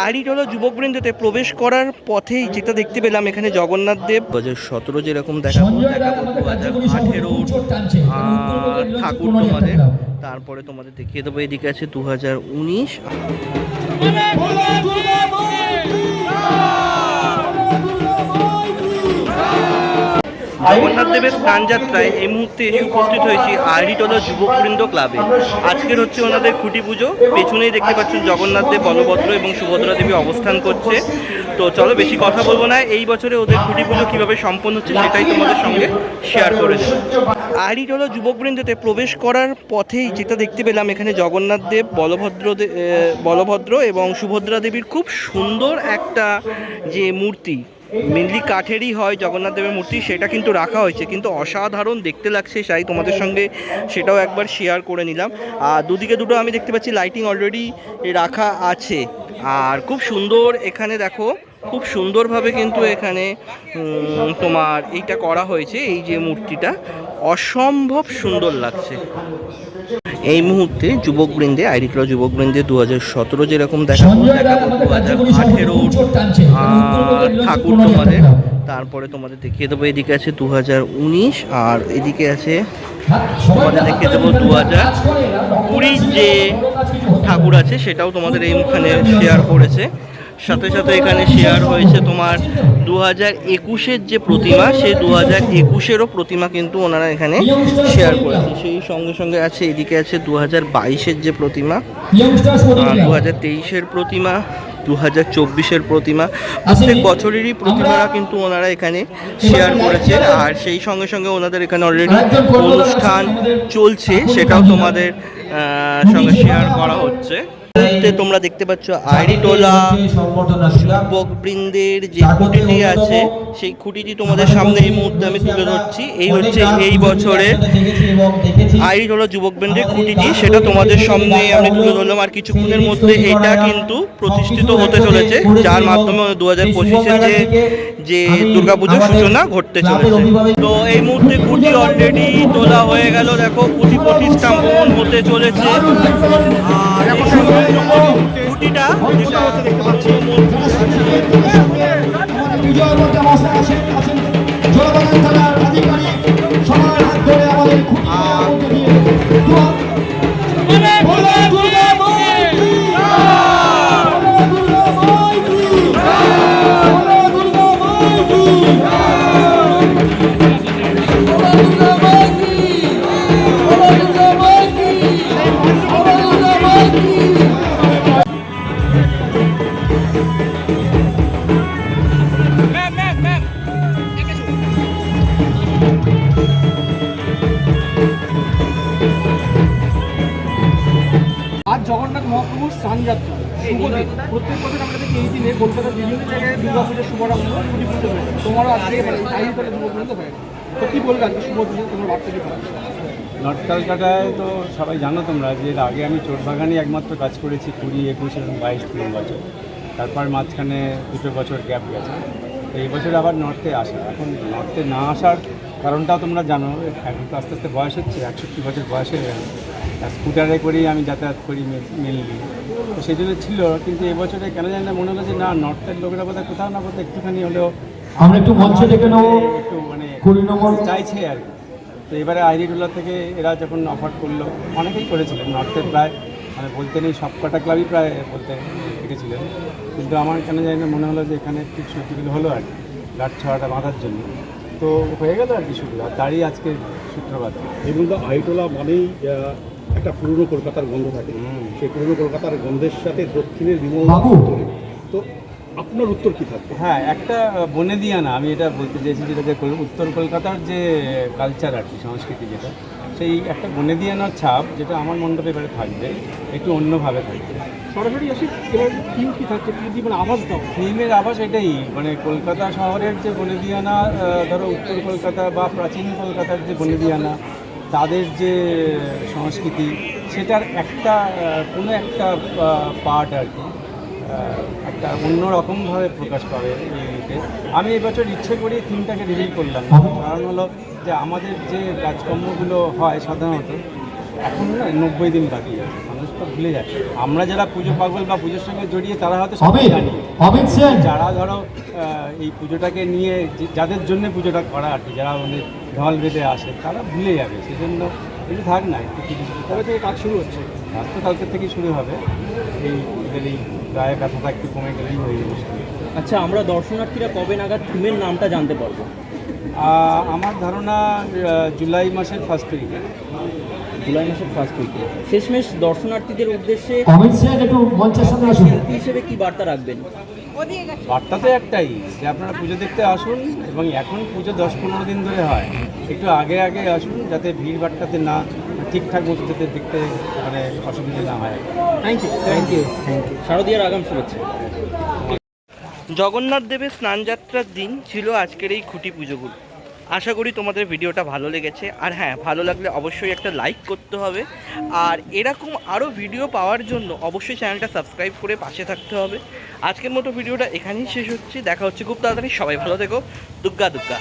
আড়িটোলা যুবকবৃন্দতে প্রবেশ করার পথেই যেটা দেখতে পেলাম, এখানে জগন্নাথ দেব 2017 যেরকম দেখাবো 2018 ঠাকুর তোমাদের, তারপরে তোমাদের দেখিয়ে দেবো এদিকে আছে 2019। জগন্নাথ দেবের স্নানযাত্রায় এই মুহূর্তে এসে উপস্থিত হয়েছি আড়িটোলা যুবকবৃন্দ ক্লাবে। আজকের হচ্ছে ওনাদের খুঁটি পুজো। পেছনেই দেখতে পাচ্ছেন জগন্নাথ দেব, বলভদ্র এবং সুভদ্রা দেবী অবস্থান করছে। তো চলো বেশি কথা বলবো না, এই বছরে ওদের খুঁটি পুজো কীভাবে সম্পন্ন হচ্ছে সেটাই তোমাদের সঙ্গে শেয়ার করে দেব। আড়িটোলা যুবকবৃন্দতে প্রবেশ করার পথেই যেটা দেখতে পেলাম, এখানে জগন্নাথ দেব, বলভদ্র এবং সুভদ্রা দেবীর খুব সুন্দর একটা যে মূর্তি, মেনলি কাঠেরই হয় জগন্নাথ দেবের মূর্তি, সেটা কিন্তু রাখা হয়েছে, কিন্তু অসাধারণ দেখতে লাগছে, তাই তোমাদের সঙ্গে সেটাও একবার শেয়ার করে নিলাম। আর দুদিকে দুটো আমি দেখতে পাচ্ছি লাইটিং অলরেডি রাখা আছে, আর খুব সুন্দর এখানে দেখো, খুব সুন্দরভাবে কিন্তু এখানে তোমার এইটা করা হয়েছে, এই যে মূর্তিটা অসম্ভব সুন্দর লাগছে। এই মুহূর্তে যুবকবৃন্দে, আড়িটোলা যুবকবৃন্দে 2017 যেরকম দেখাবো 2018 ঠাকুর তোমাদের, তারপরে তোমাদের দেখিয়ে দেবো এদিকে আছে 2019, আর এদিকে আছে তোমাদের দেখিয়ে দেবো 2020 যে ঠাকুর আছে সেটাও তোমাদের এইখানে শেয়ার করেছে। সাথে সাথে এখানে শেয়ার হয়েছে তোমার 2021-এর যে প্রতিমা, সেই 2021-এরও প্রতিমা কিন্তু ওনারা এখানে শেয়ার করেছে। সেই সঙ্গে সঙ্গে আছে এদিকে আছে 2022-এর যে প্রতিমা, 2023-এর প্রতিমা, 2024-এর প্রতিমা, প্রত্যেক বছরেরই প্রতিমারা কিন্তু ওনারা এখানে শেয়ার করেছে। আর সেই সঙ্গে সঙ্গে ওনাদের এখানে অলরেডি অনুষ্ঠান চলছে, সেটাও তোমাদের সঙ্গে শেয়ার করা হচ্ছে। তোমরা দেখতে পাচ্ছ আড়িটোলা যুবকবৃন্দের যে খুঁটিটি আছে, সেই খুঁটিটি তোমাদের সামনে এই মুহূর্তে আমি তুলে ধরছি। এই হচ্ছে এই বছরে আড়িটোলা যুবকবৃন্দের খুঁটিটি, সেটা তোমাদের সামনে আমি তুলে ধরলাম। আর কিছুক্ষণের মধ্যে এটা কিন্তু প্রতিষ্ঠিত হতে চলেছে, যার মাধ্যমে 2025-এ যে দুর্গাপুজোর সূচনা ঘটতে চলেছে। তো এই মুহূর্তে খুঁটি অলরেডি তোলা হয়ে গেল, দেখো খুঁটি প্রতিষ্ঠা হতে চলেছে। আর খুঁটিটা জগন্নাথ মহাপ্রভুর স্নানযাত্রা শুভদিন। প্রত্যেক বছর আমরা দেখি এই দিনে কলকাতার বিভিন্ন জায়গায় দুর্গাপুজোর শুভারম্ভ খুবই পুজো হয়ে যায়। তোমারও আজকে আড়িটোলা যুবকবৃন্দ হয়ে তো কী বলবে আজকে শুভ দিনে তোমার বার্তা কি? নর্থ কলকাতায় তো সবাই জানো তোমরা যে এর আগে আমি চোরবাগানে একমাত্র কাজ করেছি 20, 21 এবং 22, 3 বছর। তারপর মাঝখানে 2 বছর গ্যাপ গেছে। এই বছর আবার নর্থে আসা। এখন নর্থে না আসার কারণটাও তোমরা জানো, এখন তো আস্তে আস্তে বয়স হচ্ছে, 61 বছর বয়স হয়ে গেল। স্কুটারে করেই আমি যাতায়াত করি মেনলি, তো সেই জন্য ছিল। কিন্তু এবছরে কেন জানি না মনে হলো যে না, নর্থের লোকেরা বোধহয় কোথাও না কোথাও একটুখানি হলেও আমরা একটু মঞ্চে ডেকে নেবো, একটু মানে চাইছে আর কি। তো এবারে আড়িটোলা থেকে এরা যখন অফার করলো, অনেকেই করেছিলেন নর্থের, প্রায় মানে বলতে নেই সবকটা ক্লাবই প্রায় বলতে ডেকেছিলেন। কিন্তু আমার কেন জানি না মনে হলো যে এখানে একটু সুযোগ হলো আর কি, গাছ ছড়াটা বাঁধার জন্য। তো হয়ে গেল আর কি শুরু, আর তারই আজকে সূত্রপাত। এবং আড়িটোলা মানেই একটা পুরনো কলকাতার গন্ধ থাকে, সেই পুরনো কলকাতার গন্ধের সাথে দক্ষিণের বিমল। তো আপনার উত্তর কী থাকবে? হ্যাঁ, একটা বনে দিয়া না, আমি এটা বলতে চাইছি যেটা যে উত্তর কলকাতার যে কালচার আর কি, সংস্কৃতি যেটা, সেই একটা বনে দিয়ানোর ছাপ যেটা আমার মণ্ডপে এবারে থাকবে, একটু অন্যভাবে থাকবে। সরাসরি আসি এবার থিম কী থাকছে, কী মানে আভাস দাও? থিমের আভাস এটাই, মানে কলকাতা শহরের যে বনেদিয়ানা, ধরো উত্তর কলকাতা বা প্রাচীন কলকাতার যে বনেদিয়ানা, তাদের যে সংস্কৃতি, সেটার একটা কোনো একটা পার্ট আর কি, একটা অন্যরকমভাবে প্রকাশ পাবে এইতে। আমি এবছর ইচ্ছে করি থিমটাকে রিভিল করলাম, কারণ হলো যে আমাদের যে কাজকর্মগুলো হয় সাধারণত এখন না 90 দিন বাকি আছে, মানুষ তো ভুলে যায়। আমরা যারা পুজো পাগল বা পুজোর সঙ্গে জড়িয়ে তারা হয়তো সবাই জানি, যারা ধরো এই পুজোটাকে নিয়ে যাদের জন্য পুজোটা করা আর কি, যারা অনেক ঢল বেঁধে আসে তারা ভুলে যাবে, সেজন্য একটু থাক না, একটু কিছু কবে থেকে কাজ শুরু হচ্ছে? কাজ তো কালকে থেকেই শুরু হবে। এই এদের এই গায়ে ব্যথাটা একটু কমে গেলেই হয়ে যাবে। আচ্ছা, আমরা দর্শনার্থীরা কবে নাগাদ থিমের নামটা জানতে পারবো? আমার ধারণা জুলাই মাসের 1 তারিখে। জুলাই মাসের ফার্স্ট উইকে। শেষমেশ দর্শনার্থীদের উদ্দেশ্যে শিল্পী হিসেবে কি বার্তা রাখবেন? বার্তা তো একটাই, যে আপনারা পুজো দেখতে আসুন, এবং এখন পুজো 10-15 দিন ধরে হয়, একটু আগে আগে আসুন যাতে ভিড় ভাট্টাতে না, ঠিকঠাক মতো যাতে দেখতে মানে অসুবিধা না হয়। Thank you, thank you, thank you. শারদীয়ার আগাম শুভেচ্ছা। জগন্নাথ দেবের স্নানযাত্রার দিন ছিল আজকের এই খুঁটি পুজোগুলো। আশা করি তোমাদের ভিডিওটা ভালো লেগেছে, আর হ্যাঁ, ভালো লাগলে অবশ্যই একটা লাইক করতে হবে, আর এরকম আরও ভিডিও পাওয়ার জন্য অবশ্যই চ্যানেলটা সাবস্ক্রাইব করে পাশে থাকতে হবে। আজকের মতো ভিডিওটা এখানেই শেষ হচ্ছে, দেখা হচ্ছে খুব তাড়াতাড়ি। সবাই ভালো থেকো। দুগ্গা দুগ্গা।